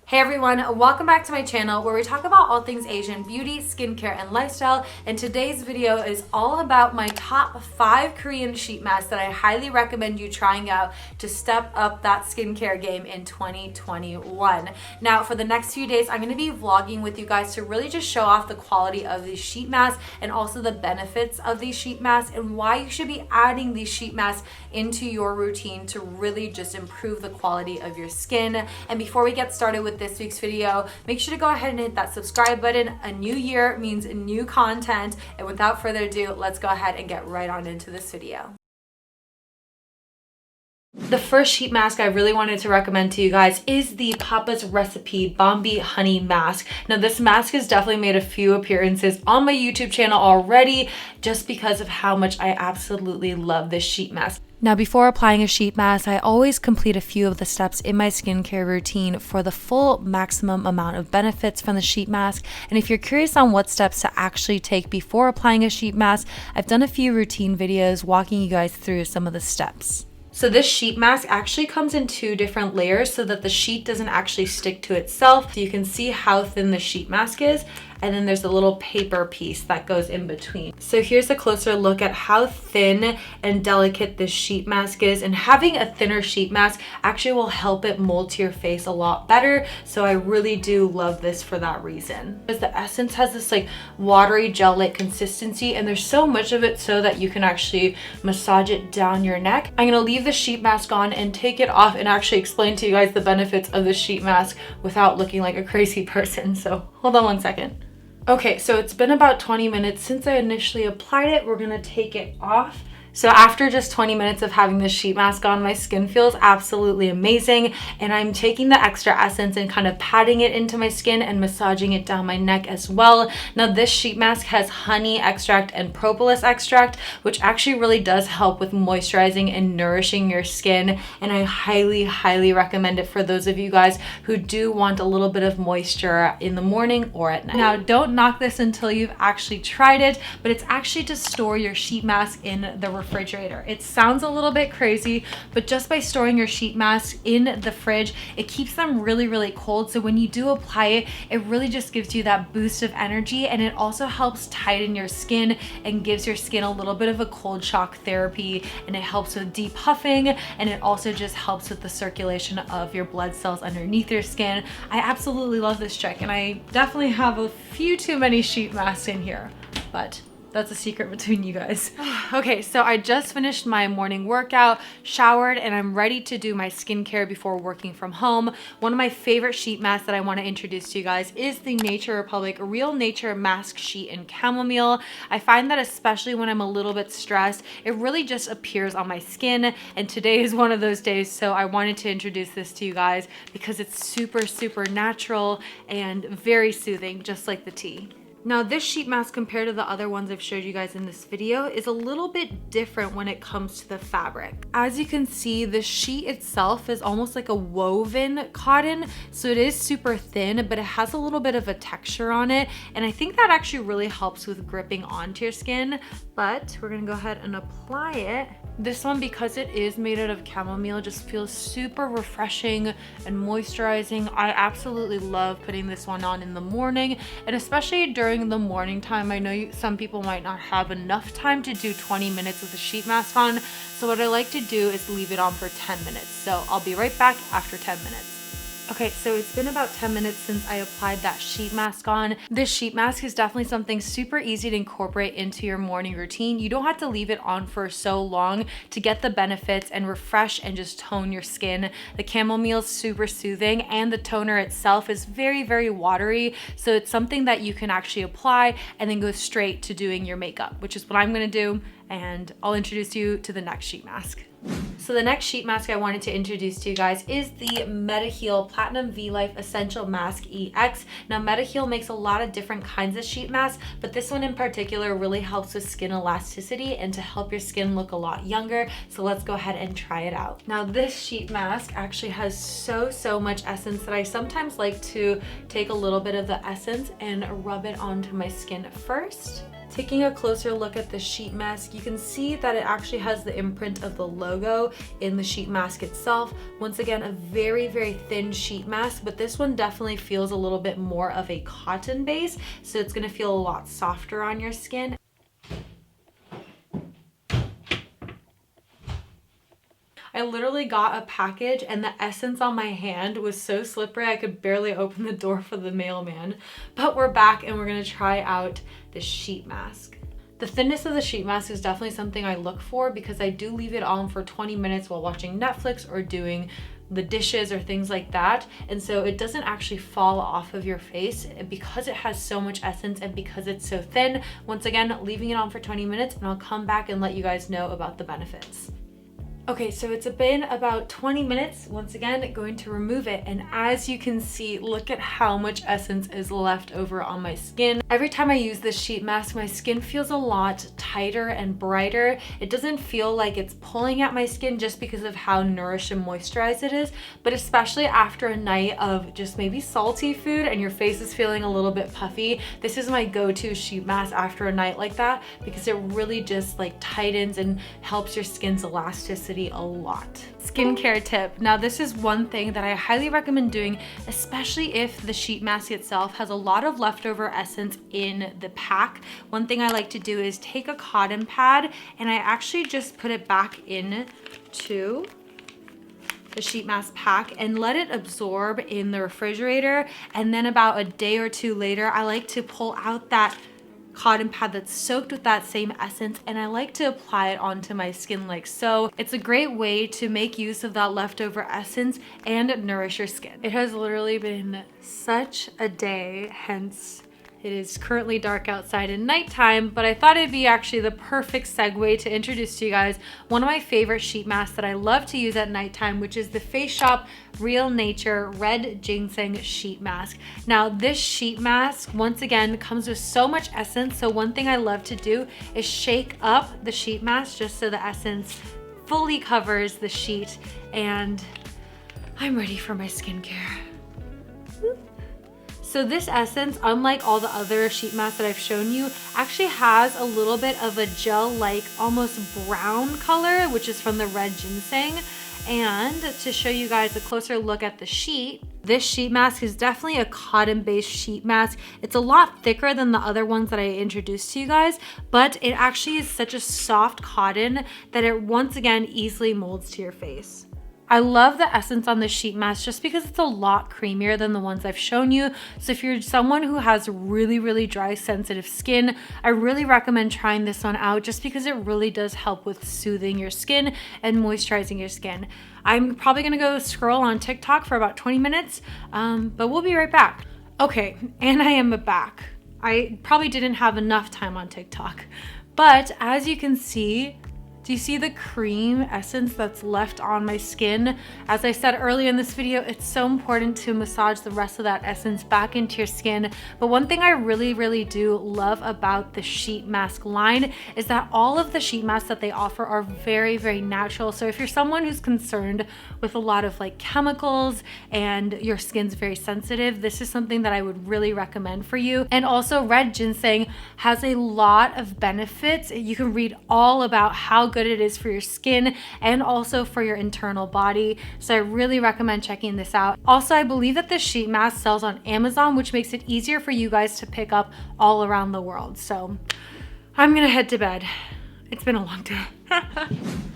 Hey everyone, welcome back to my channel where we talk about all things Asian beauty, skincare, and lifestyle. And today's video is all about my top 5 Korean sheet masks that I highly recommend you trying out to step up that skincare game in 2021. Now, for the next few days, I'm going to be vlogging with you guys to really just show off the quality of these sheet masks and also the benefits of these sheet masks and why you should be adding these sheet masks into your routine to really just improve the quality of your skin. And before we get started with this week's video, make sure to go ahead and hit that subscribe button. A new year means new content, and without further ado, let's go ahead and get right on into this video. The first sheet mask I really wanted to recommend to you guys is the Papa's Recipe Bomby Honey Mask. Now this mask has definitely made a few appearances on my YouTube channel already just because of how much I absolutely love this sheet mask. Now, before applying a sheet mask, I always complete a few of the steps in my skincare routine for the full maximum amount of benefits from the sheet mask. And if you're curious on what steps to actually take before applying a sheet mask, I've done a few routine videos walking you guys through some of the steps. So this sheet mask actually comes in 2 different layers so that the sheet doesn't actually stick to itself. So you can see how thin the sheet mask is. And then there's a little paper piece that goes in between. So here's a closer look at how thin and delicate this sheet mask is, and having a thinner sheet mask actually will help it mold to your face a lot better. So I really do love this for that reason. Because the essence has this like watery gel-like consistency, and there's so much of it so that you can actually massage it down your neck. I'm gonna leave the sheet mask on and take it off and actually explain to you guys the benefits of the sheet mask without looking like a crazy person. So hold on one second. Okay, so it's been about 20 minutes since I initially applied it. We're gonna take it off. So after just 20 minutes of having this sheet mask on, my skin feels absolutely amazing, and I'm taking the extra essence and kind of patting it into my skin and massaging it down my neck as well. Now this sheet mask has honey extract and propolis extract, which actually really does help with moisturizing and nourishing your skin, and I highly recommend it for those of you guys who do want a little bit of moisture in the morning or at night. Now don't knock this until you've actually tried it, but it's actually to store your sheet mask in the refrigerator. It sounds a little bit crazy, but just by storing your sheet mask in the fridge, it keeps them really cold. So when you do apply it, it really just gives you that boost of energy, and it also helps tighten your skin and gives your skin a little bit of a cold shock therapy, and it helps with depuffing, and it also just helps with the circulation of your blood cells underneath your skin. I absolutely love this trick, and I definitely have a few too many sheet masks in here, but that's a secret between you guys. Okay, so I just finished my morning workout, showered, and I'm ready to do my skincare before working from home. One of my favorite sheet masks that I want to introduce to you guys is the Nature Republic Real Nature Mask Sheet in Chamomile. I find that especially when I'm a little bit stressed, it really just appears on my skin, and today is one of those days, so I wanted to introduce this to you guys because it's super natural and very soothing, just like the tea. Now this sheet mask, compared to the other ones I've showed you guys in this video, is a little bit different when it comes to the fabric. As you can see, the sheet itself is almost like a woven cotton, so it is super thin, but it has a little bit of a texture on it, and I think that actually really helps with gripping onto your skin. But we're gonna go ahead and apply it. This one, because it is made out of chamomile, just feels super refreshing and moisturizing. I absolutely love putting this one on in the morning, and especially during the morning time. I know some people might not have enough time to do 20 minutes with a sheet mask on, so what I like to do is leave it on for 10 minutes. So I'll be right back after 10 minutes. Okay, so it's been about 10 minutes since I applied that sheet mask on. This sheet mask is definitely something super easy to incorporate into your morning routine. You don't have to leave it on for so long to get the benefits and refresh and just tone your skin. The chamomile is super soothing, and the toner itself is very watery. So it's something that you can actually apply and then go straight to doing your makeup, which is what I'm gonna do, and I'll introduce you to the next sheet mask. So the next sheet mask I wanted to introduce to you guys is the Mediheal Platinum V-Life Essential Mask EX. Now Mediheal makes a lot of different kinds of sheet masks, but this one in particular really helps with skin elasticity and to help your skin look a lot younger. So let's go ahead and try it out. Now this sheet mask actually has so much essence that I sometimes like to take a little bit of the essence and rub it onto my skin first Taking a closer look at the sheet mask, you can see that it actually has the imprint of the logo in the sheet mask itself. Once again, a very, very thin sheet mask, but this one definitely feels a little bit more of a cotton base, so it's gonna feel a lot softer on your skin. I literally got a package and the essence on my hand was so slippery I could barely open the door for the mailman. But we're back and we're gonna try out the sheet mask. The thinness of the sheet mask is definitely something I look for because I do leave it on for 20 minutes while watching Netflix or doing the dishes or things like that, and so it doesn't actually fall off of your face because it has so much essence and because it's so thin. Once again, leaving it on for 20 minutes and I'll come back and let you guys know about the benefits. Okay, so it's been about 20 minutes. Once again, going to remove it, and as you can see, look at how much essence is left over on my skin. Every time I use this sheet mask, my skin feels a lot tighter and brighter. It doesn't feel like it's pulling at my skin just because of how nourished and moisturized it is, but especially after a night of just maybe salty food and your face is feeling a little bit puffy, this is my go-to sheet mask after a night like that because it really just like tightens and helps your skin's elasticity a lot. Skincare tip. Now this is one thing that I highly recommend doing, especially if the sheet mask itself has a lot of leftover essence in the pack. One thing I like to do is take a cotton pad and I actually just put it back into the sheet mask pack and let it absorb in the refrigerator, and then about a day or two later I like to pull out that cotton pad that's soaked with that same essence and I like to apply it onto my skin like so. It's a great way to make use of that leftover essence and nourish your skin. It has literally been such a day, hence it is currently dark outside and nighttime, but I thought it'd be actually the perfect segue to introduce to you guys one of my favorite sheet masks that I love to use at nighttime, which is the Face Shop Real Nature Red Ginseng Sheet Mask. Now this sheet mask, once again, comes with so much essence, so one thing I love to do is shake up the sheet mask just so the essence fully covers the sheet, and I'm ready for my skincare. So this essence, unlike all the other sheet masks that I've shown you, actually has a little bit of a gel-like, almost brown color, which is from the red ginseng. And to show you guys a closer look at the sheet, this sheet mask is definitely a cotton-based sheet mask. It's a lot thicker than the other ones that I introduced to you guys, but it actually is such a soft cotton that it once again easily molds to your face. I love the essence on the sheet mask just because it's a lot creamier than the ones I've shown you. So if you're someone who has really, really dry, sensitive skin, I really recommend trying this one out just because it really does help with soothing your skin and moisturizing your skin. I'm probably gonna go scroll on TikTok for about 20 minutes, but we'll be right back. Okay, and I am back. I probably didn't have enough time on TikTok, but as you can see, do you see the cream essence that's left on my skin? As I said earlier in this video, it's so important to massage the rest of that essence back into your skin. But one thing I really, really do love about the sheet mask line is that all of the sheet masks that they offer are very, very natural. So if you're someone who's concerned with a lot of like chemicals and your skin's very sensitive, this is something that I would really recommend for you. And also red ginseng has a lot of benefits. You can read all about how good it is for your skin and also for your internal body. So I really recommend checking this out. Also, I believe that this sheet mask sells on Amazon, which makes it easier for you guys to pick up all around the world. So I'm gonna head to bed. It's been a long day.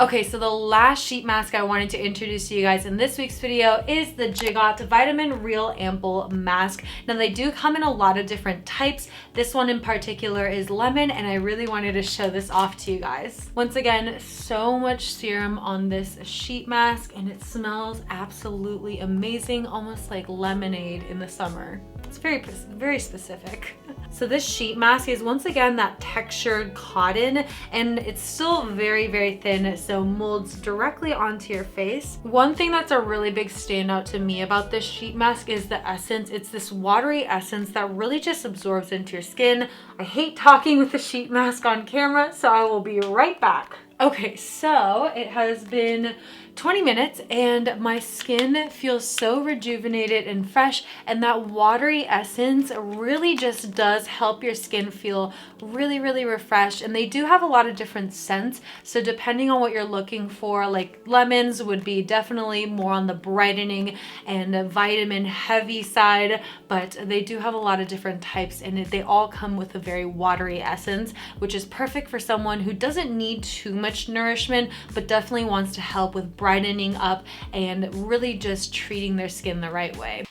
Okay, so the last sheet mask I wanted to introduce to you guys in this week's video is the Jigott Vitamin Real Ampoule Mask. Now they do come in a lot of different types. This one in particular is lemon, and I really wanted to show this off to you guys. Once again, so much serum on this sheet mask, and it smells absolutely amazing, almost like lemonade in the summer. It's very specific. So this sheet mask is once again that textured cotton, and it's still very, very thin, so molds directly onto your face. One thing that's a really big standout to me about this sheet mask is the essence. It's this watery essence that really just absorbs into your skin. I hate talking with the sheet mask on camera, so I will be right back. Okay, so it has been 20 minutes and my skin feels so rejuvenated and fresh, and that watery essence really just does help your skin feel really refreshed. And they do have a lot of different scents, so depending on what you're looking for, like lemons would be definitely more on the brightening and vitamin heavy side, but they do have a lot of different types, and they all come with a very watery essence, which is perfect for someone who doesn't need too much nourishment but definitely wants to help with brightening up and really just treating their skin the right way.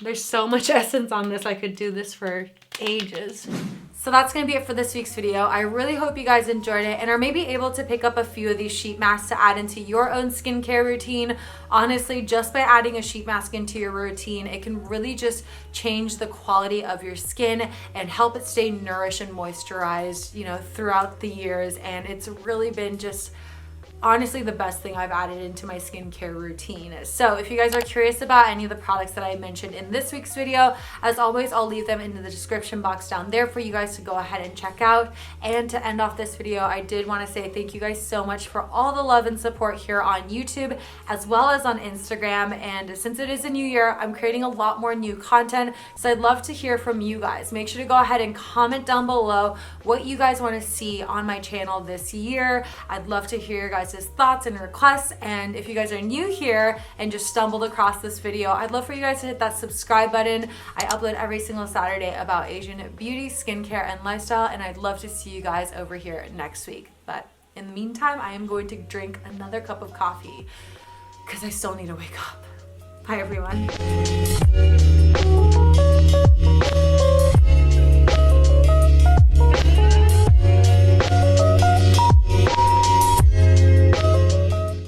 There's so much essence on this, I could do this for ages. So that's gonna be it for this week's video. I really hope you guys enjoyed it and are maybe able to pick up a few of these sheet masks to add into your own skincare routine. Honestly, just by adding a sheet mask into your routine, it can really just change the quality of your skin and help it stay nourished and moisturized, you know, throughout the years. And it's really been just honestly the best thing I've added into my skincare routine. So if you guys are curious about any of the products that I mentioned in this week's video, as always, I'll leave them in the description box down there for you guys to go ahead and check out. And to end off this video, I did want to say thank you guys so much for all the love and support here on YouTube as well as on Instagram. And since it is a new year, I'm creating a lot more new content, so I'd love to hear from you guys. Make sure to go ahead and comment down below what you guys want to see on my channel this year. I'd love to hear your guys' thoughts and requests. And if you guys are new here and just stumbled across this video, I'd love for you guys to hit that subscribe button. I upload every single Saturday about Asian beauty, skincare, and lifestyle, and I'd love to see you guys over here next week. But in the meantime, I am going to drink another cup of coffee because I still need to wake up. Bye everyone.